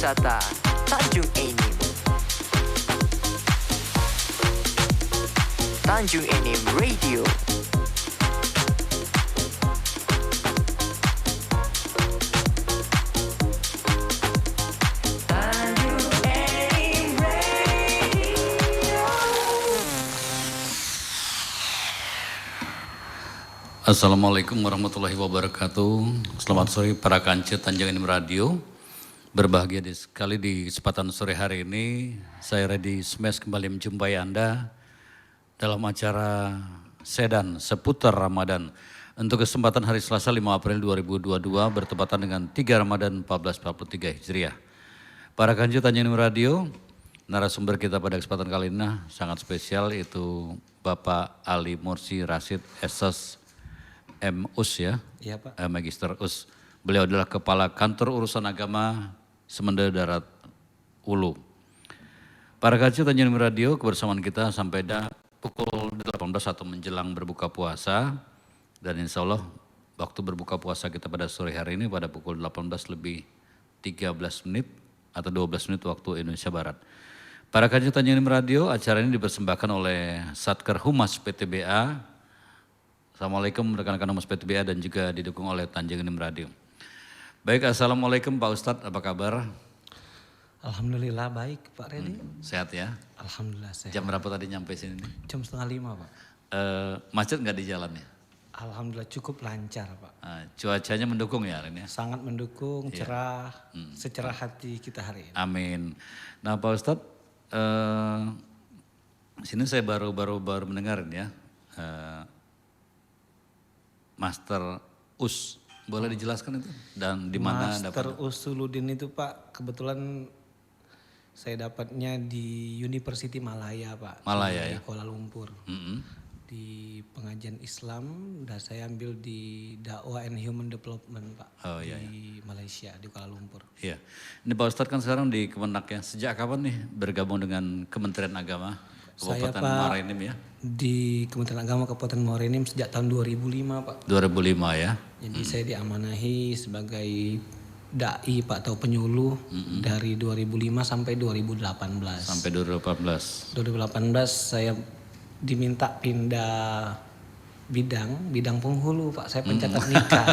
wisata Tanjung Enim. Tanjung Enim Radio. Assalamualaikum warahmatullahi wabarakatuh. Selamat sore para kanca Tanjung Enim Radio. Berbahagia sekali di kesempatan sore hari ini. Saya Reddy Smash kembali menjumpai Anda dalam acara Sedan seputar Ramadan. Untuk kesempatan hari Selasa 5 April 2022 bertepatan dengan 3 Ramadan 1443 Hijriah. Para kanca Tanjung Enim Radio, narasumber kita pada kesempatan kali ini sangat spesial, yaitu Bapak Ali Mursi Rasid SS M.Us ya, Iya, Pak. Magister US. Beliau adalah Kepala Kantor Urusan Agama Semenda Darat Ulu. Para kaca Tanjung Enim Radio, kebersamaan kita sampai pukul 18 atau menjelang berbuka puasa. Dan insya Allah waktu berbuka puasa kita pada sore hari ini pada pukul 18 lebih 13 menit atau 12 menit waktu Indonesia Barat. Para kaca Tanjung Enim Radio, acara ini dipersembahkan oleh Satker Humas PTBA. Assalamualaikum rekan-rekan Humas PTBA dan juga didukung oleh Tanjung Enim Radio. Baik, Assalamualaikum Pak Ustadz, apa kabar? Alhamdulillah baik Pak Reddy. Sehat ya? Alhamdulillah sehat. Jam berapa tadi nyampe sini? Jam 4:30 Pak. Macet nggak di jalannya? Alhamdulillah cukup lancar Pak. Cuacanya mendukung ya hari ini? Sangat mendukung, cerah, secerah hati kita hari ini. Amin. Nah Pak Ustadz, sini saya baru mendengarin ya. Master US, boleh dijelaskan itu dan di mana Master Usuluddin itu Pak, kebetulan saya dapatnya di University Malaya Pak. Malaya di ya? Kuala Lumpur. Di pengajian Islam dan saya ambil di Dakwah and Human Development Pak. Di Malaysia, di Kuala Lumpur. Iya, ini Pak Ustadz kan sekarang di Kemenak ya, sejak kapan nih bergabung dengan Kementerian Agama Kabupaten Muara Enim ya? Di Kementerian Agama Kabupaten Muara Enim sejak tahun 2005 Pak. 2005 ya? Jadi saya diamanahi sebagai dai Pak atau penyuluh dari 2005 sampai 2018. Sampai 2018. 2018 saya diminta pindah bidang penghulu Pak. Saya pencatat nikah.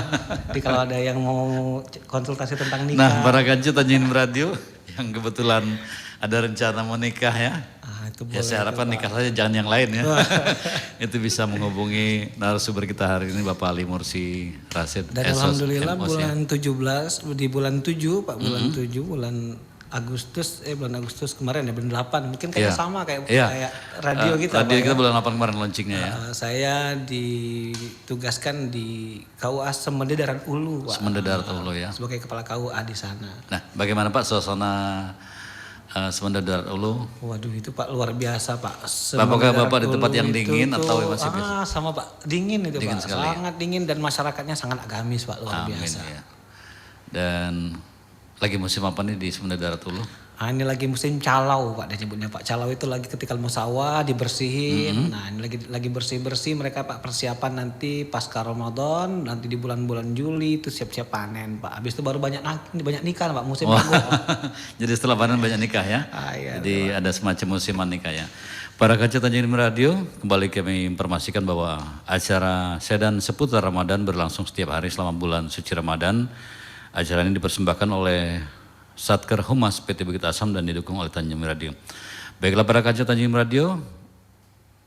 Jadi kalau ada yang mau konsultasi tentang nikah. Nah, para kanca Tanjung Enim Radio yang kebetulan ada rencana mau nikah ya. Itu Ya saya harapkan nikah saja, jangan yang lain ya. Itu bisa menghubungi narasumber kita hari ini Bapak Ali Mursi Rasid. Dan alhamdulillah bulan 17, di bulan 7 Pak, bulan Agustus kemarin ya, bulan 8. Mungkin kayaknya sama kayak radio kita. Radio Pak, kita bulan 8 kemarin launchingnya ya. Saya ditugaskan di KUA Semenda Darat Ulu Pak. Semenda Darat Ulu ya. Sebagai kepala KUA di sana. Nah bagaimana Pak suasana Semenda Darat Ulu? Waduh itu Pak luar biasa Pak. Apakah Bapak di tempat yang dingin atau masih biasa? Sama Pak, dingin itu dingin Pak. Sekali, sangat dingin dan masyarakatnya sangat agamis Pak, luar biasa. Ya. Dan lagi musim apa nih di Semenda Darat Ulu? Ini lagi musim calau Pak, dia nyebutnya Pak. Calau itu lagi ketika mau sawah dibersihin. Nah ini lagi bersih-bersih mereka Pak, persiapan nanti pasca Ramadan, nanti di bulan-bulan Juli itu siap-siap panen Pak. Habis itu baru banyak nikah Pak, musim jagung. Jadi setelah panen banyak nikah ya? Iya, jadi ada semacam musiman nikah ya. Para kaca Tanjung Enim Radio, kembali kami informasikan bahwa acara Sedan seputar Ramadan berlangsung setiap hari selama bulan suci Ramadan. Acara ini dipersembahkan oleh Satker Humas PT Bukit Asam dan didukung oleh Tanjung Enim Radio. Baiklah para kaca Tanjung Enim Radio,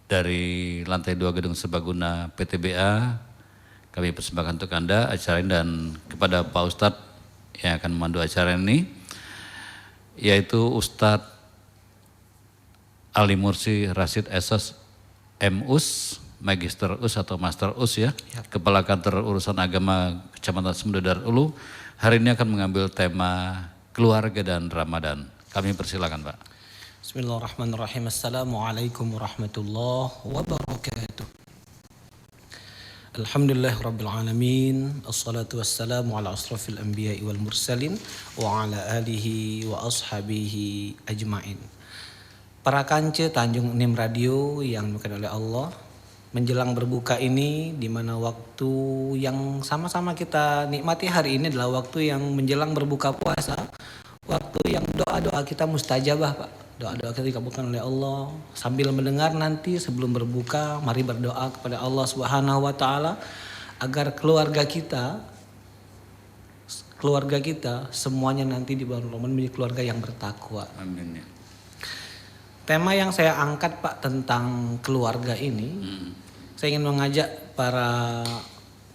dari lantai 2 gedung serbaguna PTBA kami persembahkan untuk Anda acara ini, dan kepada Pak Ustadz yang akan memandu acara ini yaitu Ustadz Ali Mursi Rasid SS M.Us, Magister US atau Master US ya, Kepala Kantor Urusan Agama Kecamatan Semenda Darat Ulu. Hari ini akan mengambil tema keluarga dan Ramadan. Kami persilakan Pak. Bismillahirrahmanirrahim. Assalamualaikum warahmatullahi wabarakatuh. Alhamdulillah Rabbil Alamin. Assalatu wassalamu ala asrafil anbiya'i wal mursalin wa ala alihi wa ashabihi ajma'in. Para kanca Tanjung Enim Radio yang dimuliakan oleh Allah, menjelang berbuka ini, di mana waktu yang sama-sama kita nikmati hari ini adalah waktu yang menjelang berbuka puasa, waktu sesuatu yang doa-doa kita mustajabah Pak. Doa-doa kita dikabulkan oleh Allah. Sambil mendengar nanti sebelum berbuka, mari berdoa kepada Allah Subhanahu wa taala agar keluarga kita semuanya nanti di bulan Ramadan menjadi keluarga yang bertakwa. Amin ya. Tema yang saya angkat Pak tentang keluarga ini, saya ingin mengajak para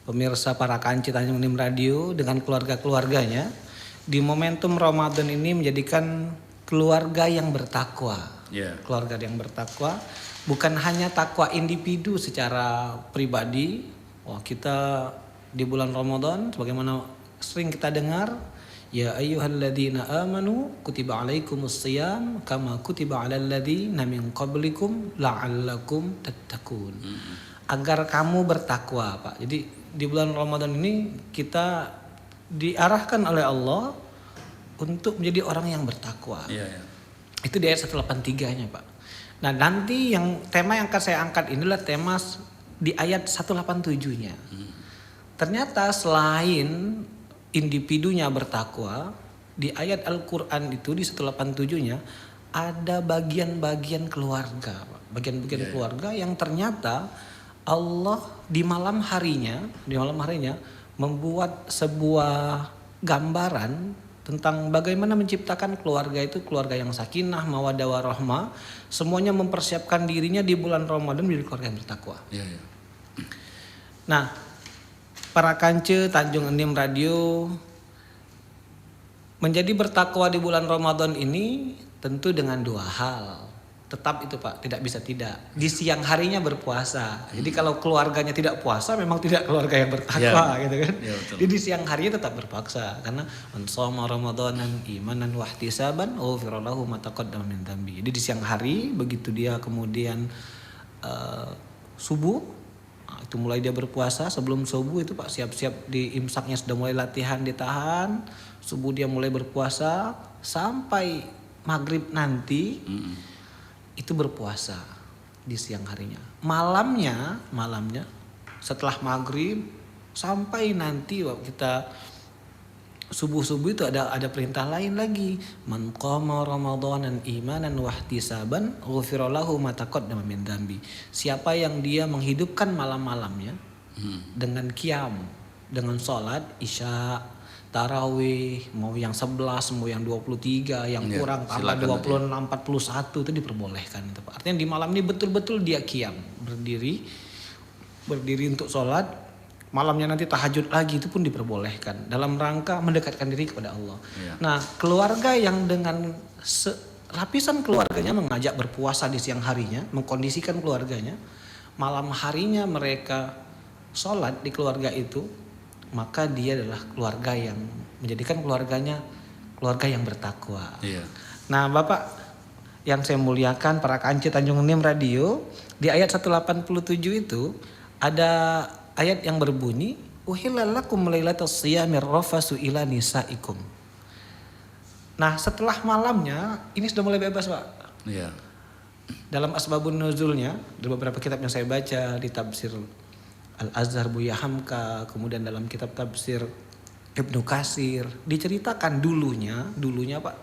pemirsa, para kanci Tanjung Enim Radio dengan keluarga-keluarganya di momentum Ramadan ini menjadikan keluarga yang bertakwa. Keluarga yang bertakwa bukan hanya takwa individu secara pribadi. Wah, kita di bulan Ramadan sebagaimana sering kita dengar, ya ayyuhalladzina amanu kutiba alaikumus shiyam kama kutiba alal ladzina min qablikum la'allakum tattaqun. Agar kamu bertakwa, Pak. Jadi di bulan Ramadan ini kita diarahkan oleh Allah untuk menjadi orang yang bertakwa. Itu di ayat 183-nya, Pak. Nah, nanti tema yang akan saya angkat inilah tema di ayat 187-nya. Ternyata selain individunya bertakwa, di ayat Al-Qur'an itu di 187-nya ada bagian-bagian keluarga, Pak. Bagian-bagian keluarga yang ternyata Allah di malam harinya membuat sebuah gambaran tentang bagaimana menciptakan keluarga itu keluarga yang sakinah, mawaddah warahmah, semuanya mempersiapkan dirinya di bulan Ramadan menjadi keluarga yang bertakwa. Nah, para kance Tanjung Enim Radio menjadi bertakwa di bulan Ramadan ini tentu dengan dua hal. Tetap itu Pak, tidak bisa tidak. Di siang harinya berpuasa. Jadi kalau keluarganya tidak puasa memang tidak keluarga yang bertakwa gitu kan. Jadi di siang harinya tetap berpuasa karena man shoma ramadanan imanan wa ihtisaban ghufira lahu ma taqaddama min dzambi. Jadi di siang hari begitu dia kemudian subuh itu mulai dia berpuasa, sebelum subuh itu Pak siap-siap di imsaknya sudah mulai latihan ditahan, subuh dia mulai berpuasa sampai maghrib nanti. Itu berpuasa di siang harinya. Malamnya setelah maghrib sampai nanti waktu kita subuh itu ada perintah lain lagi. Man qama ramadanan imanan wa ihtisaban ghufira lahu ma taqaddama min dzambi. Siapa yang dia menghidupkan malam-malamnya dengan qiyam, dengan salat isya, tarawih, mau yang 11, mau yang 23, yang kurang tambah 26, 41 itu diperbolehkan itu Pak. Artinya di malam ini betul-betul dia qiyam, berdiri untuk sholat, malamnya nanti tahajud lagi itu pun diperbolehkan dalam rangka mendekatkan diri kepada Allah. Nah, keluarga yang dengan lapisan keluarganya mengajak berpuasa di siang harinya, mengkondisikan keluarganya, malam harinya mereka sholat di keluarga itu, maka dia adalah keluarga yang menjadikan keluarganya keluarga yang bertakwa. Nah, Bapak yang saya muliakan, para kanci Tanjung Enim Radio, di ayat 187 itu ada ayat yang berbunyi uhillalakum lailatas shiyamir rafasu ila nisaikum. Nah, setelah malamnya ini sudah mulai bebas, Pak. Dalam asbabun nuzulnya, di beberapa kitab yang saya baca di tafsir Al-Azhar Buya Hamka, kemudian dalam kitab tafsir Ibnu Katsir diceritakan dulunya Pak,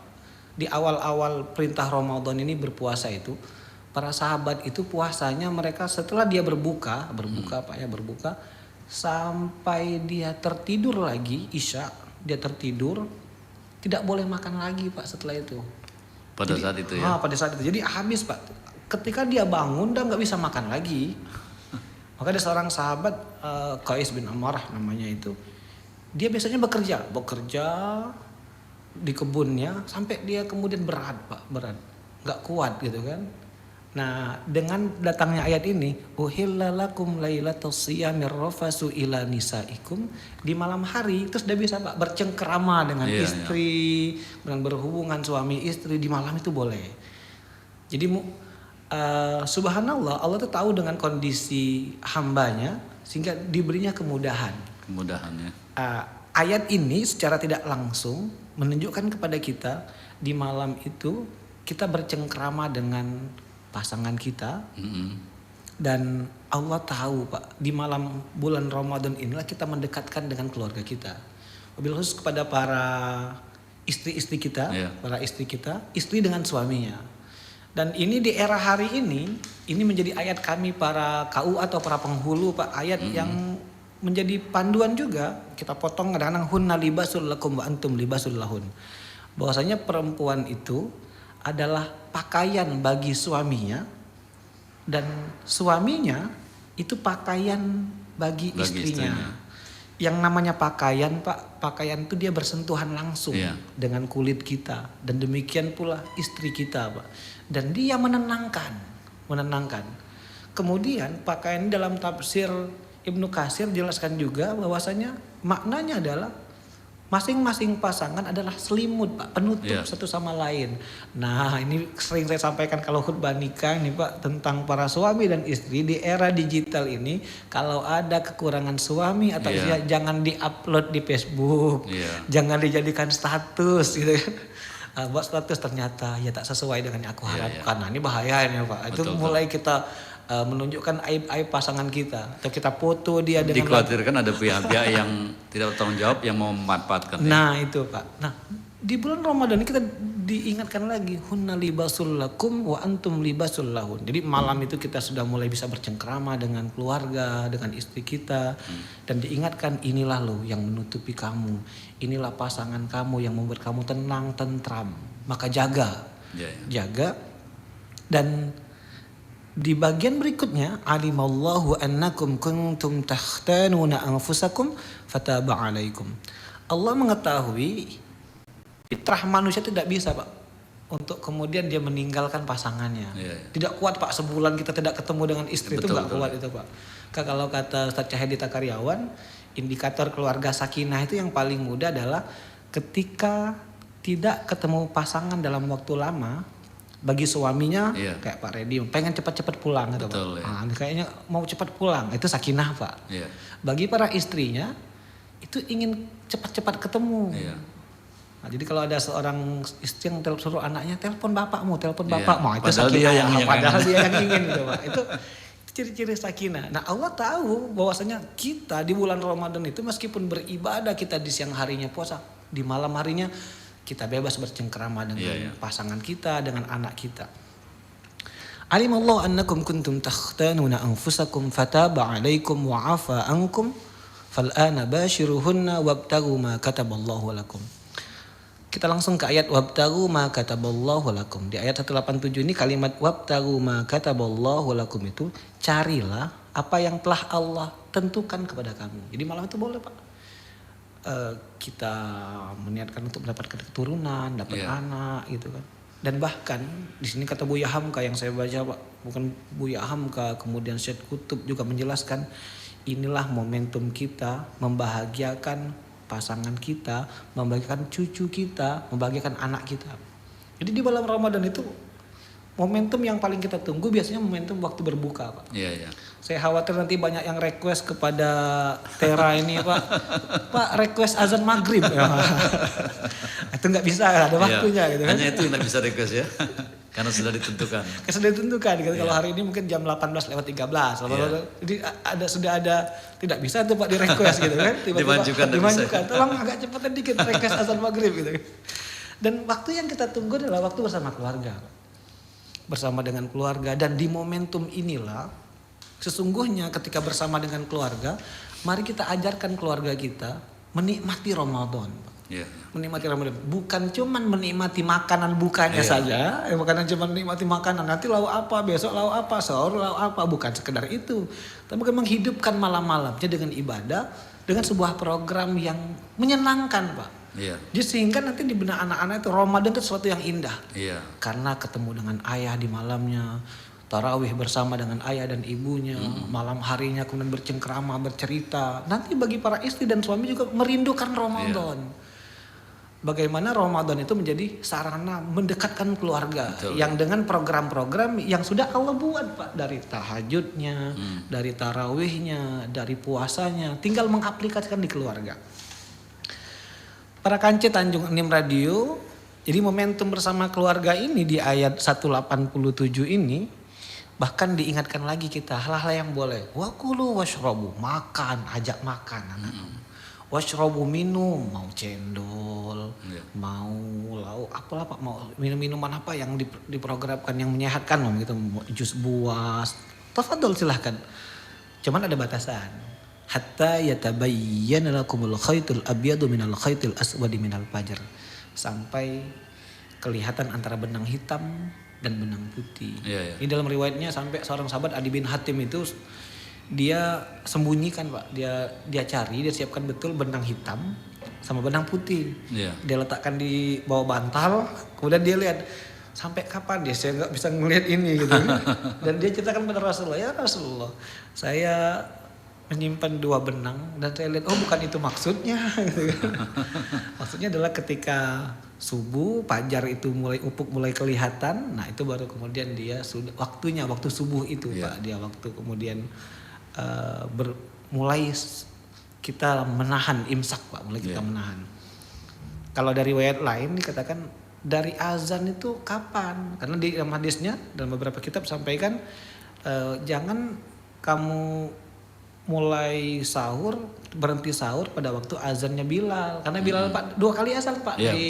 di awal-awal perintah Ramadan ini berpuasa itu, para sahabat itu puasanya mereka setelah dia berbuka Pak ya, berbuka sampai dia tertidur lagi isya, dia tertidur tidak boleh makan lagi Pak setelah itu. Pada saat itu. Jadi habis Pak. Ketika dia bangun dan nggak bisa makan lagi. Maka ada seorang sahabat Qais bin Ammarah namanya itu, dia biasanya bekerja di kebunnya sampai dia kemudian berat, nggak kuat gitu kan. Nah, dengan datangnya ayat ini, uhillalakum lailatus shiyamir rafasu ila nisaikum, di malam hari itu sudah bisa Pak bercengkerama dengan istri, dengan berhubungan suami istri di malam itu boleh. Jadi subhanallah, Allah tuh tahu dengan kondisi hambanya sehingga diberinya kemudahan. Ayat ini secara tidak langsung menunjukkan kepada kita di malam itu kita bercengkrama dengan pasangan kita. Dan Allah tahu Pak, di malam bulan Ramadan inilah kita mendekatkan dengan keluarga kita. Wabil khusus kepada para istri-istri kita, Iya. para istri kita, istri dengan suaminya. Dan ini di era hari ini menjadi ayat kami para KU atau para penghulu, Pak, ayat yang menjadi panduan juga. Kita potong kadang-kadang hunna libasul lakum wa antum libasul lahun. Bahwasanya perempuan itu adalah pakaian bagi suaminya dan suaminya itu pakaian bagi istrinya. Yang namanya pakaian, Pak, pakaian itu dia bersentuhan langsung dengan kulit kita, dan demikian pula istri kita, Pak. Dan dia menenangkan. Kemudian pakaian dalam tafsir Ibnu Katsir jelaskan juga bahwasanya maknanya adalah masing-masing pasangan adalah selimut, Pak, penutup satu sama lain. Nah, ini sering saya sampaikan kalau khutbah nikah nih, Pak, tentang para suami dan istri di era digital ini. Kalau ada kekurangan suami atau istri, jangan diupload di Facebook, jangan dijadikan status gitu kan. Buat status ternyata ya tak sesuai dengan yang aku harapkan. Nah, ini bahaya ini, Pak. Itu mulai kita menunjukkan aib-aib pasangan kita, atau kita foto dia dengan dikhawatirkan ada pihak-pihak yang tidak bertanggung jawab yang mau memanfaatkan. Nah itu, Pak. Nah di bulan Ramadan kita diingatkan lagi hunna libasul lakum wa antum libasul lahun. Jadi malam itu kita sudah mulai bisa bercengkrama dengan keluarga, dengan istri kita, dan diingatkan inilah loh yang menutupi kamu, inilah pasangan kamu yang membuat kamu tenang, tentram. Maka jaga, jaga. Dan di bagian berikutnya, alimallahu annakum kuntum takhtanuna anfusakum fataba alaikum. Allah mengetahui fitrah manusia tidak bisa, Pak, untuk kemudian dia meninggalkan pasangannya. Tidak kuat, Pak, sebulan kita tidak ketemu dengan istri, itu enggak kuat itu, Pak. Kalau kata Ustaz Cahyadita Karyawan, indikator keluarga sakinah itu yang paling mudah adalah ketika tidak ketemu pasangan dalam waktu lama. Bagi suaminya kayak Pak Redi pengen cepat-cepat pulang gitu, Pak. Nah, kayaknya mau cepat pulang, itu sakinah, Pak. Bagi para istrinya itu ingin cepat-cepat ketemu. Nah, jadi kalau ada seorang istri yang suruh anaknya telepon bapakmu, itu padahal sakinah. Dia yang padahal dia yang ingin gitu, Pak. Itu ciri-ciri sakinah. Nah, Allah tahu bahwasanya kita di bulan Ramadan itu meskipun beribadah kita di siang harinya puasa, di malam harinya kita bebas bercengkerama dengan pasangan kita, dengan anak kita. Alimallahu annakum kuntum takhtanuna anfusakum fataba alaikum wa afa ankum fal'ana bashiruhunna wabtaghu ma kataballahu lakum. Kita langsung ke ayat wabtaghu ma kataballahu lakum. Di ayat 187 ini kalimat wabtaghu ma kataballahu lakum itu carilah apa yang telah Allah tentukan kepada kamu. Jadi malam itu boleh, Pak. Kita meniatkan untuk mendapatkan keturunan, dapat anak gitu kan. Dan bahkan di sini kata Buya Hamka yang saya baca, Pak, bukan Buya Hamka, kemudian Syed Kutub juga menjelaskan inilah momentum kita membahagiakan pasangan kita, membahagiakan cucu kita, membahagiakan anak kita. Jadi di bulan Ramadan itu momentum yang paling kita tunggu biasanya momentum waktu berbuka, Pak. Saya khawatir nanti banyak yang request kepada Tera ini, Pak. Pak, request azan maghrib. Itu nggak bisa, ada waktunya gitu kan. Hanya itu yang nggak bisa request ya. Karena sudah ditentukan. Sudah ditentukan gitu. Kalau hari ini mungkin jam 18:13. Jadi sudah ada tidak bisa tuh, Pak, di request gitu kan. Tiba-tiba dimajukan. Tolong agak cepetan dikit request azan maghrib gitu. Dan waktu yang kita tunggu adalah waktu bersama keluarga, Pak. Bersama dengan keluarga, dan di momentum inilah sesungguhnya ketika bersama dengan keluarga, mari kita ajarkan keluarga kita menikmati Ramadan. Menikmati Ramadan, bukan cuman menikmati makanan bukanya saja, bukan cuma menikmati makanan, nanti lauk apa, besok lauk apa, sahur lauk apa, bukan sekedar itu. Tapi menghidupkan malam-malamnya dengan ibadah, dengan sebuah program yang menyenangkan, Pak. Jadi sehingga nanti di benak anak-anak itu Ramadan itu sesuatu yang indah. Karena ketemu dengan ayah di malamnya, tarawih bersama dengan ayah dan ibunya, malam harinya kemudian bercengkrama, bercerita. Nanti bagi para istri dan suami juga merindukan Ramadan. Bagaimana Ramadan itu menjadi sarana mendekatkan keluarga. Yang dengan program-program yang sudah Allah buat, Pak. Dari tahajudnya, dari tarawihnya, dari puasanya. Tinggal mengaplikasikan di keluarga. Para kanci Tanjung Enim Radio, jadi momentum bersama keluarga ini di ayat 187 ini bahkan diingatkan lagi kita hal-hal yang boleh. Wakulu washrabu, makan, ajak makan anak. Washrobu minum, mau cendol, Iya. mau lauk apalah Pak, mau minum-minuman apa yang diprogramkan yang menyehatkan mau gitu, mau jus buah. Tafadhol silahkan. Cuman ada batasan. Hatta yatabayyana lakumul khaitul abyadu minal khaitil aswadi minal fajr. Sampai kelihatan antara benang hitam dan benang putih. Iya, iya. Ini dalam riwayatnya sampai seorang sahabat Adi bin Hatim itu dia sembunyikan Pak, dia cari, dia siapkan betul benang hitam sama benang putih. Iya. Dia letakkan di bawah bantal, kemudian dia lihat sampai kapan dia saya nggak bisa ngelihat ini gitu. Dan dia ceritakan pada Rasulullah, ya Rasulullah, saya menyimpan 2 benang dan saya lihat oh bukan itu maksudnya gitu kan. Maksudnya adalah ketika subuh fajar itu mulai ufuk mulai kelihatan, nah itu baru kemudian dia sudah waktunya waktu subuh itu Iya. Pak, dia waktu kemudian mulai kita menahan imsak Pak, mulai kita Iya. menahan. Kalau dari riwayat lain dikatakan dari azan itu kapan? Karena di dalam hadisnya dalam beberapa kitab sampaikan jangan kamu mulai sahur berhenti sahur pada waktu azannya Bilal, karena Bilal Pak 2 kali azan Pak Iya, di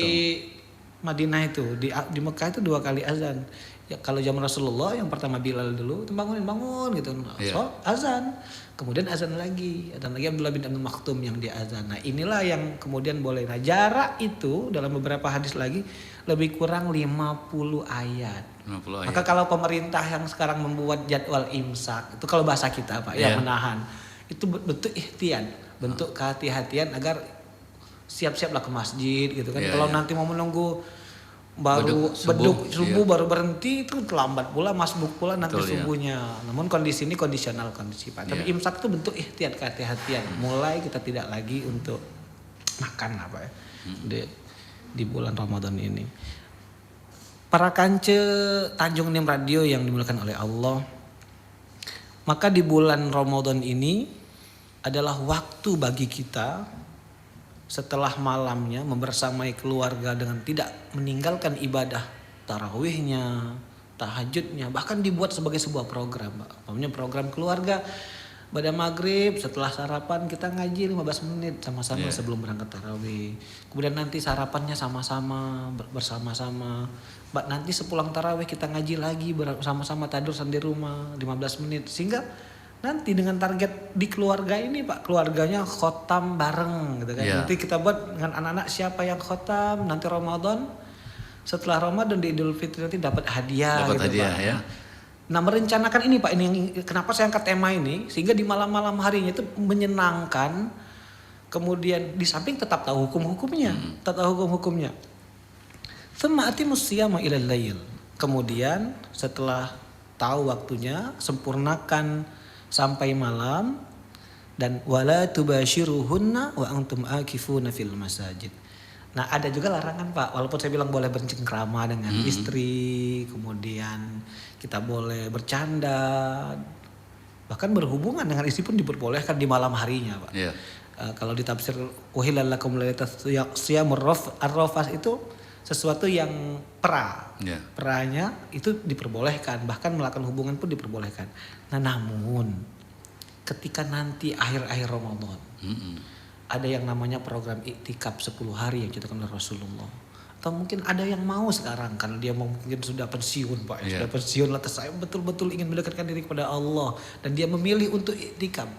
Madinah itu, di Mekah itu 2 kali azan. Ya, kalau zaman Rasulullah yang pertama Bilal dulu bangun gitu, Iya. so, azan, kemudian azan lagi Abdullah bin Amr Maktum yang dia azan. Nah inilah yang kemudian boleh. Nah jarak itu dalam beberapa hadis lagi lebih kurang 50 ayat. 50 ayat. Maka kalau pemerintah yang sekarang membuat jadwal imsak, itu kalau bahasa kita Pak Iya. ya menahan, itu bentuk ikhtiar, bentuk kehati-hatian agar siap-siaplah ke masjid gitu kan. Iya, Kalau iya. nanti mau menunggu baru Beduk beduk subuh, subuh iya. baru berhenti itu terlambat pula, masbuk pula nanti Betul, iya. subuhnya. Namun kondisi ini kondisional kondisi Pak. Tapi Iya. imsak itu bentuk ikhtiar kehati-hatian. Mulai kita tidak lagi untuk makan apa ya di bulan Ramadan ini. Para kance Tanjung Nim Radio yang dimuliakan oleh Allah, maka di bulan Ramadan ini adalah waktu bagi kita setelah malamnya membersamai keluarga dengan tidak meninggalkan ibadah tarawihnya, tahajudnya, bahkan dibuat sebagai sebuah program Pak. Namanya program keluarga. Pada maghrib setelah sarapan kita ngaji 15 menit sama-sama sebelum berangkat tarawih. Kemudian nanti sarapannya sama-sama bersama-sama. Nanti sepulang tarawih kita ngaji lagi bersama-sama tadusan di rumah 15 menit. Sehingga nanti dengan target di keluarga ini Pak, keluarganya khotam bareng gitu kan. Iya. Nanti kita buat dengan anak-anak siapa yang khotam nanti Ramadan. Setelah Ramadan di Idul Fitri nanti dapat hadiah Dapat gitu hadiah, Pak. ya. Nah merencanakan ini Pak, ini yang kenapa saya angkat tema ini, sehingga di malam-malam harinya itu menyenangkan, kemudian di samping tetap tahu hukum-hukumnya, tetap tahu hukum-hukumnya. Tsumma atimus siyama ilal lail. Kemudian setelah tahu waktunya, sempurnakan sampai malam, dan wala tubashiruhunna wa antum akifuna fil masajid. Nah ada juga larangan Pak, walaupun saya bilang boleh bercengkrama dengan istri, kemudian kita boleh bercanda, bahkan berhubungan dengan istri pun diperbolehkan di malam harinya Pak. Iya. Kalau di tafsir uhillal lakum lailatas siyamur ar-rafas itu sesuatu yang Iya. peranya itu diperbolehkan, bahkan melakukan hubungan pun diperbolehkan. Nah namun ketika nanti akhir-akhir Ramadan ada yang namanya program iktikaf 10 hari yang diceritakan oleh Rasulullah. Atau mungkin ada yang mau sekarang karena dia mungkin sudah pensiun Pak, Iya. sudah pensiun lantas saya betul-betul ingin mendekatkan diri kepada Allah dan dia memilih untuk iktikaf.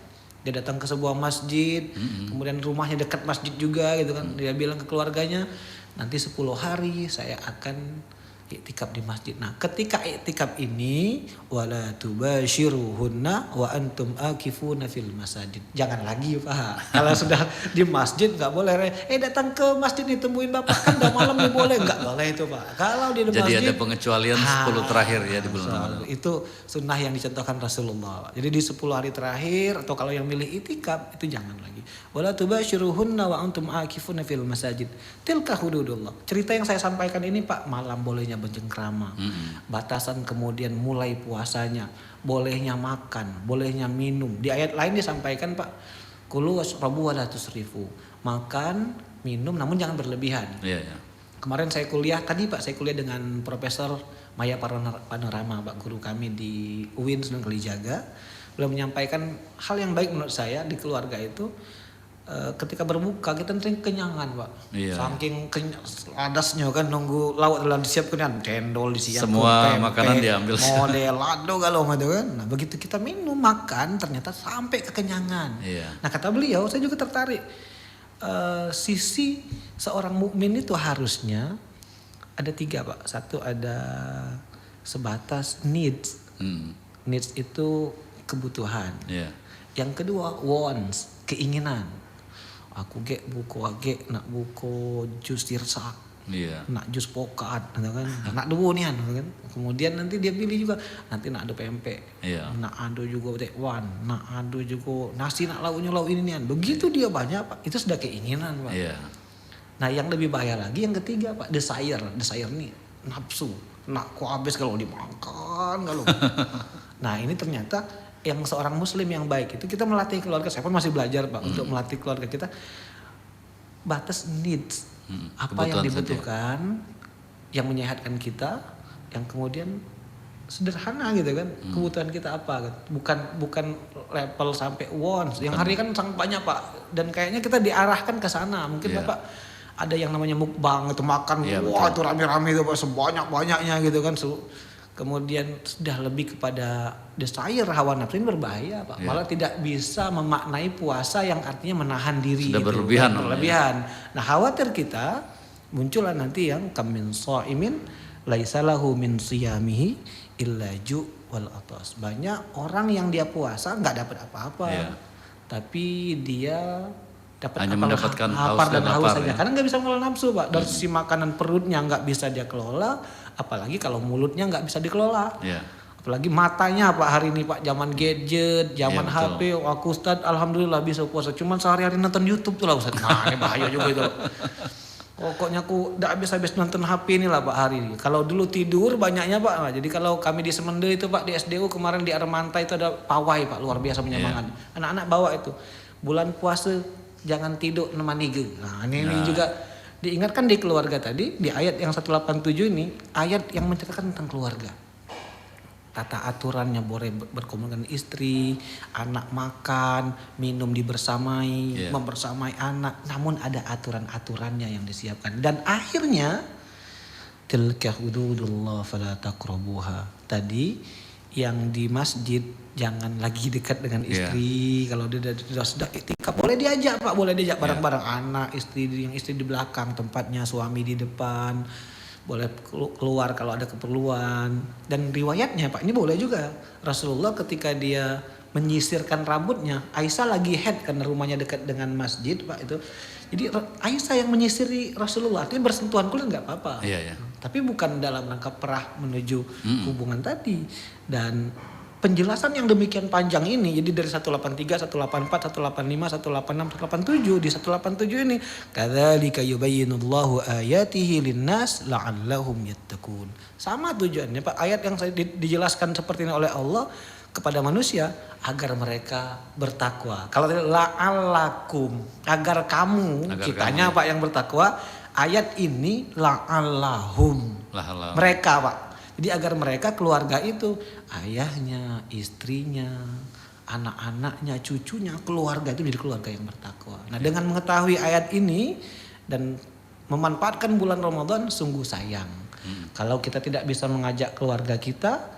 Dia datang ke sebuah masjid, kemudian rumahnya dekat masjid juga gitu kan. Dia bilang ke keluarganya, nanti 10 hari saya akan iktikaf di masjid. Nah, ketika iktikaf ini wala tubashiruhunna wa antum akifuna fil masajid. Jangan lagi Pak. Kalau sudah di masjid enggak boleh datang ke masjid nih temuin Bapak kan udah malam nih boleh, enggak boleh itu Pak. Kalau di Jadi masjid ada pengecualian 10 terakhir ya di bulan Ramadan. itu sunnah yang dicontohkan Rasulullah. Jadi di 10 hari terakhir atau kalau yang milih itikaf itu jangan lagi. Wala tubashiruhunna wa antum akifuna fil masajid. Tilka hududullah. Cerita yang saya sampaikan ini Pak, malam bolehnya bercengkrama. Batasan kemudian mulai puasanya, bolehnya makan, bolehnya minum. Di ayat lain disampaikan Pak, kulu wasrabu wala tusrifu. Makan, minum namun jangan berlebihan. Iya, iya. Kemarin saya kuliah dengan Profesor Maya Panorama, Pak guru kami di UIN Sunan Kalijaga. Beliau menyampaikan hal yang baik menurut saya di keluarga itu ketika berbuka kita nanti kenyangan Pak. Iya. Saking ladasnya kan nunggu lauk telah disiapkan kan, cendol disiapkan, Semua pempek, makanan diambil. model lado kalau gitu kan. Nah begitu kita minum makan ternyata sampai kekenyangan. Iya. Nah kata beliau saya juga tertarik. Sisi seorang mukmin itu harusnya ada 3 Pak. Satu ada sebatas needs. Needs itu kebutuhan. Iya. Yang kedua wants, keinginan. Aku nak buku jus tirsak, Iya. nak jus pokat, gitu kan. Nak dua nih kan. Kemudian nanti dia pilih juga, nanti nak ada pempek, Iya. nak ada juga tekwan, nak ada juga nasi, nak lauknya lauk ini nih. Begitu dia banyak Pak, itu sudah keinginan Pak. Iya. Nah yang lebih bahaya lagi yang ketiga Pak, desire nih nafsu, nak kok habis kalau dimakan kalau. Nah ini ternyata yang seorang muslim yang baik itu kita melatih keluarga, saya pun masih belajar Pak untuk melatih keluarga kita batas needs, apa yang Kebutuhan dibutuhkan, yang menyehatkan kita, yang kemudian sederhana gitu kan, kebutuhan kita apa gitu. Bukan level sampai wants, yang hari kan sangat banyak Pak, dan kayaknya kita diarahkan ke sana. Mungkin Iya. Bapak ada yang namanya mukbang itu makan, Iya, wah betul. itu rame-rame itu Pak, sebanyak-banyaknya gitu kan. Kemudian sudah lebih kepada desire, hawa nafsu, ini berbahaya Pak. Iya. Malah tidak bisa memaknai puasa yang artinya menahan diri. Sudah itu, berlebihan kan, berlebihan. Nah khawatir kita muncullah nanti yang kamin shaimin laisa lahu min siyamihi illa ju' wal atas. Banyak orang yang dia puasa nggak dapat apa-apa, Iya. tapi dia dapat Hanya apa? mendapatkan lapar haus dan dan haus lapar, saja. ya. Karena nggak bisa mengelola nafsu Pak. Dari sisi makanan perutnya nggak bisa dia kelola, apalagi kalau mulutnya nggak bisa dikelola. Iya. Apalagi matanya Pak hari ini Pak, zaman gadget, zaman Iya, HP. Aku Ustadz alhamdulillah bisa puasa, cuman sehari-hari nonton YouTube tuh lah Ustadz. Nah ini bahaya juga itu. Pokoknya aku udah habis-habis nonton HP ini lah Pak hari ini. Kalau dulu tidur banyaknya Pak. Nah, jadi kalau kami di Semende itu Pak, di SDU kemarin di Armanta itu ada pawai Pak, luar biasa menyemangat. Anak-anak bawa itu. Bulan puasa jangan tidur nemani ge. Nah ini juga diingatkan di keluarga tadi, di ayat yang 187 ini, ayat yang menceritakan tentang keluarga. Tata aturannya boleh berkomunikasi dengan istri, anak makan, minum dibersamai, membersamai anak. Namun ada aturan-aturannya yang disiapkan. Dan akhirnya tilka hududullah fala taqrabuha. Tadi yang di masjid jangan lagi dekat dengan istri. Kalau dia sudah itikaf boleh diajak Pak, boleh diajak bareng-bareng anak, istri, yang istri di belakang tempatnya, suami di depan. Boleh keluar kalau ada keperluan. Dan riwayatnya Pak, ini boleh juga. Rasulullah ketika dia menyisirkan rambutnya, Aisyah lagi head karena rumahnya dekat dengan masjid Pak itu. Jadi Aisyah yang menyisiri Rasulullah, artinya bersentuhan kulit nggak apa-apa. Iya. Tapi bukan dalam rangka perah menuju hubungan tadi. Dan penjelasan yang demikian panjang ini, jadi dari 183, 184, 185, 186, 187, di 187 ini kadzalika yubayyinullahu ayatihi linnas la'allahum yattaqun. Sama tujuannya Pak, ayat yang saya dijelaskan seperti ini oleh Allah kepada manusia agar mereka bertakwa. Kalau tidak la'allakum, agar kamu, kitanya Pak yang bertakwa. Ayat ini la'allahum, mereka Pak. Jadi agar mereka keluarga itu, ayahnya, istrinya, anak-anaknya, cucunya, keluarga itu menjadi keluarga yang bertakwa. Nah dengan mengetahui ayat ini dan memanfaatkan bulan Ramadan, sungguh sayang kalau kita tidak bisa mengajak keluarga kita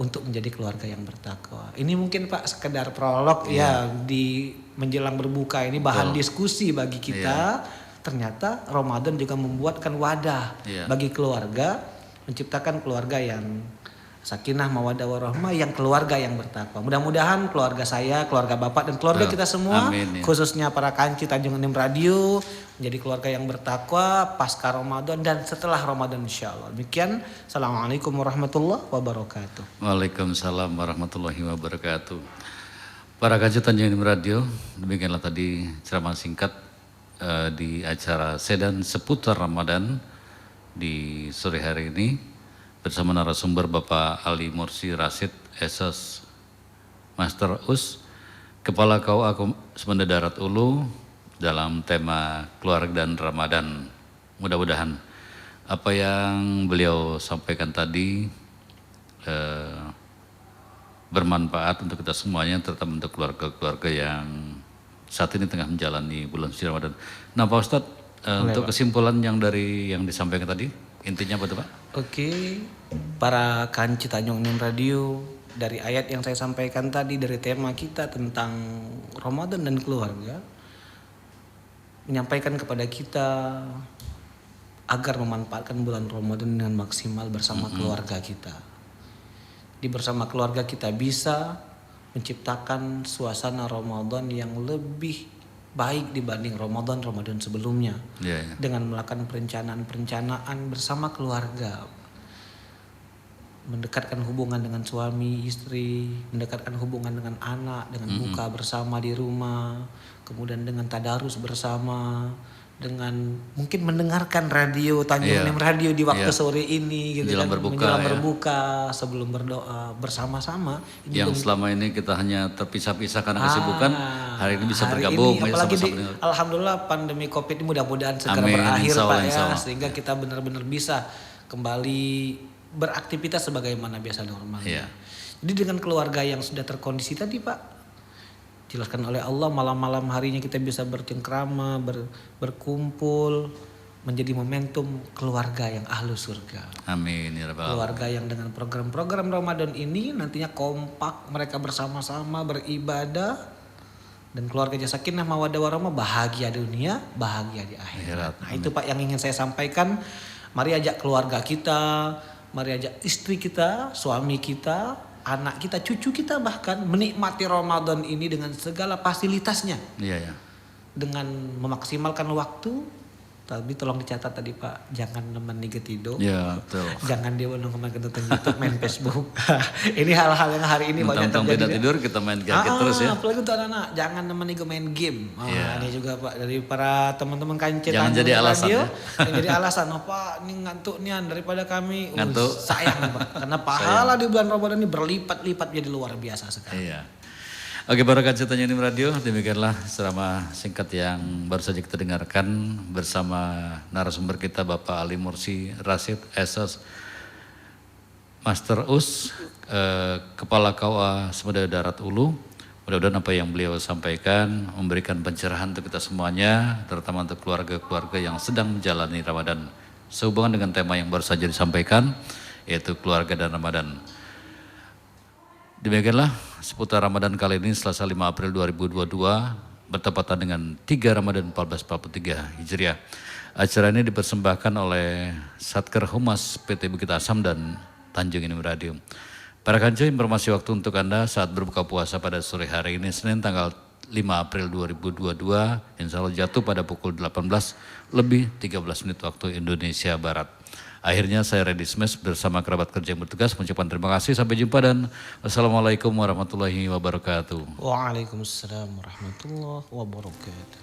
untuk menjadi keluarga yang bertakwa. Ini mungkin Pak sekedar prolog ya di menjelang berbuka ini, bahan diskusi bagi kita. Ternyata Ramadan juga membuatkan wadah bagi keluarga, menciptakan keluarga yang sakinah mawaddah warahmah, yang keluarga yang bertakwa. Mudah-mudahan keluarga saya, keluarga Bapak dan keluarga kita semua, khususnya para kanci Tanjung Enim Radio, menjadi keluarga yang bertakwa pasca Ramadan dan setelah Ramadan insyaallah. Demikian, assalamualaikum warahmatullahi wabarakatuh. Waalaikumsalam warahmatullahi wabarakatuh. Para kanci Tanjung Enim Radio, demikianlah tadi ceramah singkat di acara Sedan seputar Ramadan di sore hari ini bersama narasumber Bapak Ali Mursi Rasid SS Master US, Kepala KUA Semenda Darat Ulu, dalam tema keluarga dan Ramadan. Mudah-mudahan apa yang beliau sampaikan tadi bermanfaat untuk kita semuanya, terutama untuk keluarga-keluarga yang saat ini tengah menjalani bulan suci Ramadan. Nah Pak Ustadz, untuk kesimpulan yang disampaikan tadi, intinya apa tuh Pak? Oke, para kanci Tanjung Enim Radio, dari ayat yang saya sampaikan tadi, dari tema kita tentang Ramadan dan keluarga, menyampaikan kepada kita agar memanfaatkan bulan Ramadan dengan maksimal bersama keluarga kita. Di bersama keluarga kita bisa menciptakan suasana Ramadan yang lebih baik dibanding Ramadan sebelumnya. Dengan melakukan perencanaan bersama keluarga, mendekatkan hubungan dengan suami, istri, mendekatkan hubungan dengan anak, dengan buka bersama di rumah, kemudian dengan tadarus bersama, dengan mungkin mendengarkan radio Tanjung Enim Radio di waktu sore ini gitu menjelang berbuka sebelum berdoa bersama-sama. Yang selama ini kita hanya terpisah-pisah karena kesibukan, hari ini bisa bergabung ini, apalagi alhamdulillah pandemi Covid ini mudah-mudahan segera berakhir Pak ya, sehingga kita benar-benar bisa kembali beraktivitas sebagaimana biasa normalnya. Jadi dengan keluarga yang sudah terkondisi tadi Pak, jelaskan oleh Allah, malam-malam harinya kita bisa bercengkrama, berkumpul, menjadi momentum keluarga yang ahlu surga. Amin ya rabbal alamin. Keluarga yang dengan program-program Ramadan ini nantinya kompak, mereka bersama-sama beribadah, dan keluarganya sakinah mawaddah warahmah, bahagia dunia, bahagia di akhirat. Nah itu Pak yang ingin saya sampaikan. Mari ajak keluarga kita, mari ajak istri kita, suami kita, anak kita, cucu kita, bahkan menikmati Ramadan ini dengan segala fasilitasnya. Dengan memaksimalkan waktu. Tapi tolong dicatat tadi Pak, jangan nemeni getido. Betul. Jangan dia nonton YouTube, main Facebook. Ini hal-hal yang hari ini banyak terjadi. Tidak tidur kita main gadget terus ya. Apalagi untuk anak-anak, jangan nemeni main game. Ini juga Pak dari para teman-teman kancet. Jangan jadi alasan radio, yang jadi alasan, Pak ini ngantuk nian daripada kami. Ngantuk. Sayang Pak, karena pahala di bulan Ramadan ini berlipat-lipat jadi luar biasa sekali. Oke, para kancet Tanjung Enim Radio, demikianlah ceramah singkat yang baru saja kita dengarkan bersama narasumber kita Bapak Ali Mursi Rasid SS Master US, Kepala KUA Semeda Darat Ulu. Mudah-mudahan apa yang beliau sampaikan memberikan pencerahan untuk kita semuanya, terutama untuk keluarga-keluarga yang sedang menjalani Ramadan. Sehubungan dengan tema yang baru saja disampaikan, yaitu keluarga dan Ramadan. Demikianlah seputar Ramadan kali ini Selasa 5 April 2022 bertepatan dengan 3 Ramadan 1443 Hijriah. Acara ini dipersembahkan oleh Satker Humas PT Bukit Asam dan Tanjung Enim Radio. Para kanca, informasi waktu untuk Anda saat berbuka puasa pada sore hari ini Senin tanggal 5 April 2022 insya Allah jatuh pada pukul 18 lebih 13 menit waktu Indonesia Barat. Akhirnya saya Reddy Smash bersama kerabat kerja yang bertugas mengucapkan terima kasih. Sampai jumpa dan wassalamualaikum warahmatullahi wabarakatuh. Waalaikumsalam warahmatullahi wabarakatuh.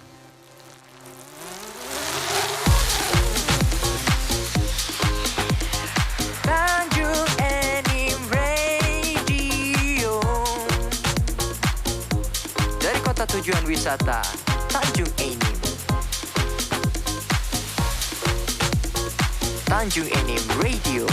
Tanjung Enim Radio, dari kota tujuan wisata Tanjung Enim. Tanjung Enim Radio.